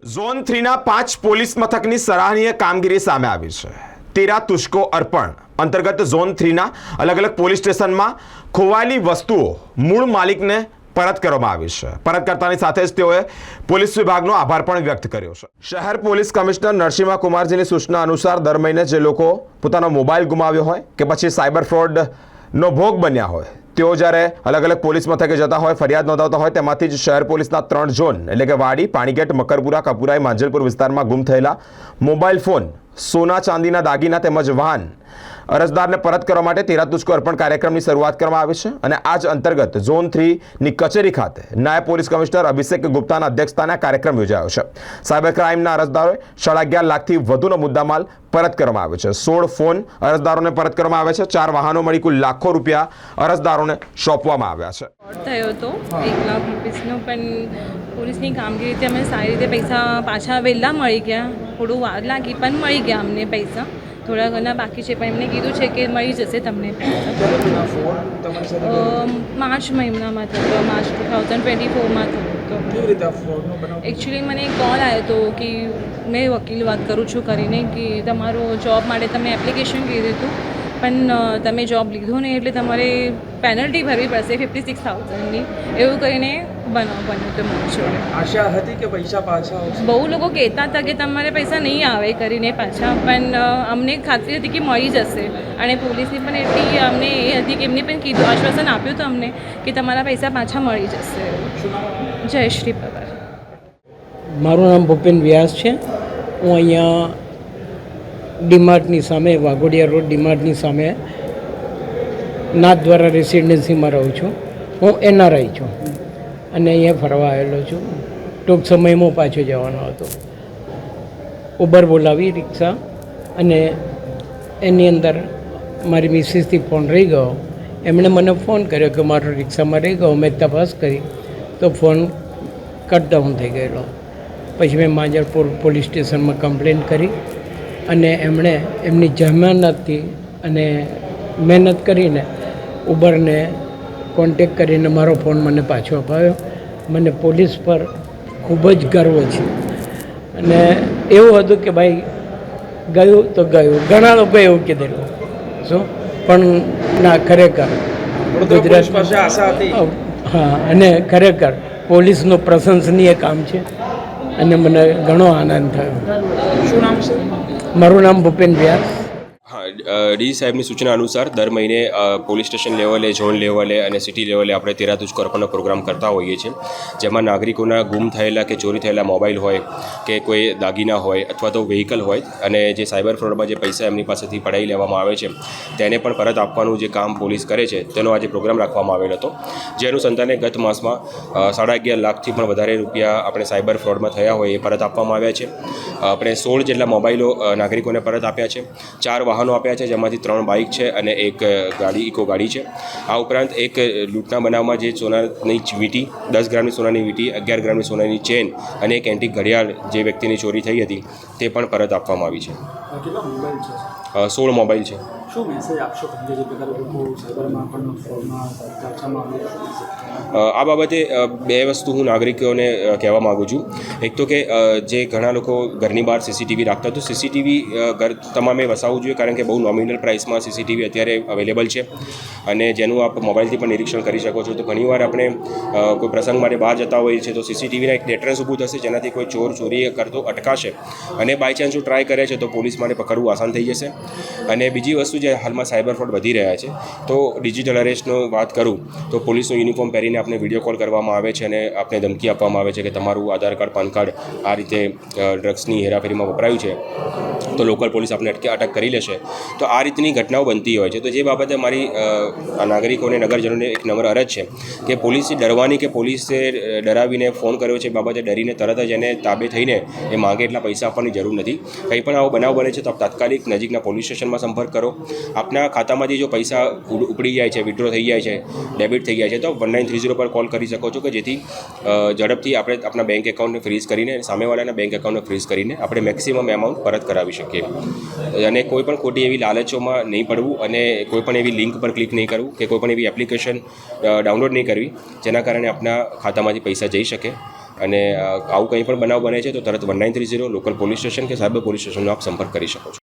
Zone 3ના 5 police મથકની સરાહનીય કામગીરી સામે આવી છે। તેરા તુષ્કો અર્પણ અંતર્ગત ઝોન 3ના અલગ અલગ પોલીસ સ્ટેશનમાં ખોવાયેલી વસ્તુઓ મૂળ માલિકને પરત કરવામાં આવી છે। પરત કરતાની સાથે જ તેઓએ પોલીસ વિભાગનો આભાર પણ વ્યક્ત કર્યો છે। શહેર પોલીસ કમિશનર નરસિંહા કુમારજીની સૂચના અનુસાર દર મહિને જે લોકો પોતાનો મોબાઈલ ગુમાવ્યો હોય કે પછી સાયબર ફ્રોડનો ભોગ બન્યા હોય તેઓ જ્યારે અલગ અલગ પોલીસ મથકે જતા હોય ફરિયાદ નોંધાવતા હોય તેમાંથી જ શહેર પોલીસના 3 ઝોન એટલે કે વાડી, પાણીગેટ, મકરપુરા, કપુરાઈ, માંજલપુર વિસ્તારમાં ગુમ થયેલા મોબાઈલ ફોન, સોના ચાંદીના દાગીના તેમજ વાહન અરજદારને પરત કરવા માટે તેરા તુષ્કો અર્પણ કાર્યક્રમની શરૂઆત કરવામાં આવી છે અને આ જ અંતર્ગત ઝોન 3ની કચેરી ખાતે નાયબ પોલીસ કમિશનર અભિષેક ગુપ્તાના અધ્યક્ષસ્થાને કાર્યક્રમ યોજાયો છે। સાયબર ક્રાઇમના અરજદારોએ 11.5 લાખથી વધુનો મુદ્દામાલ પરત કરવામાં આવ્યો છે। 16 ફોન અરજદારોને પરત કરવામાં આવે છે। 4 વાહનો મળી કુલ લાખો રૂપિયા અરજદારોને સોંપવામાં આવ્યા છે। થયો હતો 1 લાખ રૂપિયાનો પણ પોલીસની કામગીરીથી અમે સારી રીતે પૈસા પાછા વહેલા મળી ગયા। થોડું વાર લાગી પણ મળી ગયા અમને પૈસા। થોડા ઘણા બાકી છે પણ એમને કીધું છે કે મળી જશે તમને પૈસા। માર્ચ મહિનામાં થયો, માર્ચ 2024માં થયો હતો। એકચ્યુઅલી મને કોલ આવ્યો હતો કે મેં વકીલ વાત કરું છું કરીને કે તમારો જોબ માટે તમે એપ્લિકેશન કીધું હતું પણ તમે જોબ લીધો નહીં એટલે તમારે પેનલ્ટી ભરવી પડશે 56,000ની એવું કરીને બન્યું હતું મારી જોડે। આશા હતી કે પૈસા પાછા આવશે? બહુ લોકો કહેતા હતા કે તમારે પૈસા નહીં આવે કરીને પાછા પણ અમને ખાતરી હતી કે મળી જશે અને પોલીસની પણ એટલી અમને એ હતી કે એમને પણ કીધું આશ્વાસન આપ્યું હતું અમને કે તમારા પૈસા પાછા મળી જશે। જયશ્રી પવાર। મારું નામ ભૂપેન વ્યાસ છે। હું અહીંયા ડીમાર્ટની સામે વાઘોડિયા રોડ ડીમાર્ટની સામે નાથદ્વારા રેસિડેન્સીમાં રહું છું। હું એનઆરઆઈ છું અને અહીંયા ફરવા આવેલો છું। ટૂંક સમયમાં પાછો જવાનો હતો। ઉબર બોલાવી રિક્ષા અને એની અંદર મારી મિસિસથી ફોન રહી ગયો। એમણે મને ફોન કર્યો કે મારો રિક્ષામાં રહી ગયો। મેં તપાસ કરી તો ફોન કટ ડાઉન થઈ ગયેલો। પછી મેં માંજલપુર પોલીસ સ્ટેશનમાં કમ્પ્લેન કરી અને એમણે એમની જમાનતથી અને મહેનત કરીને ઉબરને કોન્ટેક કરીને મારો ફોન મને પાછો અપાવ્યો। મને પોલીસ પર ખૂબ જ ગર્વ છે અને એવું હતું કે ભાઈ ગયું તો ગયું। ઘણા લોકો એવું કીધેલું શું પણ ના, ખરેખર ગુજરાત પાસે આશા હતી। હા, અને ખરેખર પોલીસનું પ્રશંસનીય કામ છે અને મને ઘણો આનંદ થયો। શું નામ છે? મારું નામ ભૂપેન વ્યાસ। ડી સાહેબની સૂચના અનુસાર દર મહિને પોલીસ સ્ટેશન લેવલે, ઝોન લેવલે અને સિટી લેવલે આપણે તેરા તુષ્કો અર્પણનો પ્રોગ્રામ કરતા હોઈએ છીએ, જેમાં નાગરિકોના ગુમ થયેલા કે ચોરી થયેલા મોબાઈલ હોય કે કોઈ દાગીના હોય અથવા તો વ્હીકલ હોય અને જે સાયબર ફ્રોડમાં જે પૈસા એમની પાસેથી પડાવી લેવામાં આવે છે તેને પણ પરત આપવાનું જે કામ પોલીસ કરે છે તેનો આજે પ્રોગ્રામ રાખવામાં આવેલો હતો, જે અનુસંધાને ગત માસમાં 11.5 લાખથી પણ વધારે રૂપિયા આપણે સાયબર ફ્રોડમાં થયા હોય એ પરત આપવામાં આવ્યા છે। આપણે 16 જેટલા મોબાઈલો નાગરિકોને પરત આપ્યા છે। 4 વાહનો આપ્યા છે, જેમાંથી 3 બાઇક છે અને એક ગાડી, ઇકો ગાડી છે। આ ઉપરાંત એક લૂંટના બનાવમાં જે સોનાની વીંટી, 10 ગ્રામની સોનાની વીંટી, 11 ગ્રામની સોનાની ચેન અને એક એન્ટિક ઘડિયાળ જે વ્યક્તિની ચોરી થઈ હતી તે પણ પરત આપવામાં આવી છે। કેટલા મોબાઈલ છે? 16 મોબાઈલ છે। શું મેસેજ આપશો કે જે બધા લોકો સાયબરમાં પણ ફ્રોડમાં ચર્ચામાં આ બાબતે 2 વસ્તુ હું નાગરિકોને કહેવા માગું છું। એક તો કે જે ઘણા લોકો ઘરની બહાર સીસીટીવી રાખતા, તો સીસીટીવી ઘર તમામે વસાવવું જોઈએ, કારણ કે બહુ નોમિનલ પ્રાઇસમાં સીસીટીવી અત્યારે અવેલેબલ છે અને જેનું આપ મોબાઈલથી પણ નિરીક્ષણ કરી શકો છો। તો ઘણીવાર આપણે કોઈ પ્રસંગ માટે બહાર જતા હોઈએ છીએ તો સીસીટીવીના એક ડેટરન્સ ઊભું થશે, જેનાથી કોઈ ચોરી કરતો અટકાશે અને બાય ચાન્સ જો ટ્રાય કરે છે તો પોલીસ માટે પકડવું આસાન થઈ જશે। અને બીજી વસ્તુ, જે હાલમાં સાયબર ફ્રોડ વધી રહ્યા છે, તો ડિજિટલ અરેસ્ટનો વાત કરું તો પોલીસનો યુનિફોર્મ પહેરીને આપણે વિડીયો કોલ કરવામાં આવે છે અને આપણે ધમકી આપવામાં આવે છે કે તમારું આધાર કાર્ડ, પાન કાર્ડ આ રીતે ડ્રગ્સની હેરાફેરીમાં વપરાયું છે તો લોકલ પોલીસ આપણે અટક કરી લેશે। તો આ રીતની ઘટનાઓ બનતી હોય છે। તો જે બાબતે મારી નાગરિકોને, નગરજનોને એક નમ્ર અરજ છે કે પોલીસથી ડરવાની કે પોલીસે ડરાવીને ફોન કર્યો છે બાબતે ડરીને તરત જ એને તાબે થઈને એ માંગે એટલા પૈસા આપવાની જરૂર નથી। કંઈ પણ આવો બનાવ બને છે તો આપ તાત્કાલિક નજીકના પોલીસ સ્ટેશનમાં સંપર્ક કરો। આપના ખાતામાંથી જો પૈસા ઉપડી જાય છે, વિડ્રો થઈ જાય છે, ડેબિટ થઈ જાય છે તો 1930 પર કોલ કરી શકો છો કે જેથી ઝડપથી આપણે આપણા બેંક એકાઉન્ટને ફ્રીઝ કરીને, સામેવાળાના બેંક એકાઉન્ટને ફ્રીઝ કરીને આપણે મેક્સિમમ એમાઉન્ટ પરત કરાવી શકીએ। અને કોઈ પણ ખોટી એવી લાલચોમાં નહીં પડવું અને કોઈ પણ એવી લિંક પર ક્લિક નહીં કરવું કે કોઈ પણ એવી એપ્લિકેશન ડાઉનલોડ નહીં કરવી જેના કારણે આપણા ખાતામાંથી પૈસા જઈ શકે। અને આવું કંઈ પણ બનાવ બને છે તો તરત 1930 લોકલ પોલીસ સ્ટેશન કે સાયબર પોલીસ સ્ટેશનનો આપ સંપર્ક કરી શકો છો.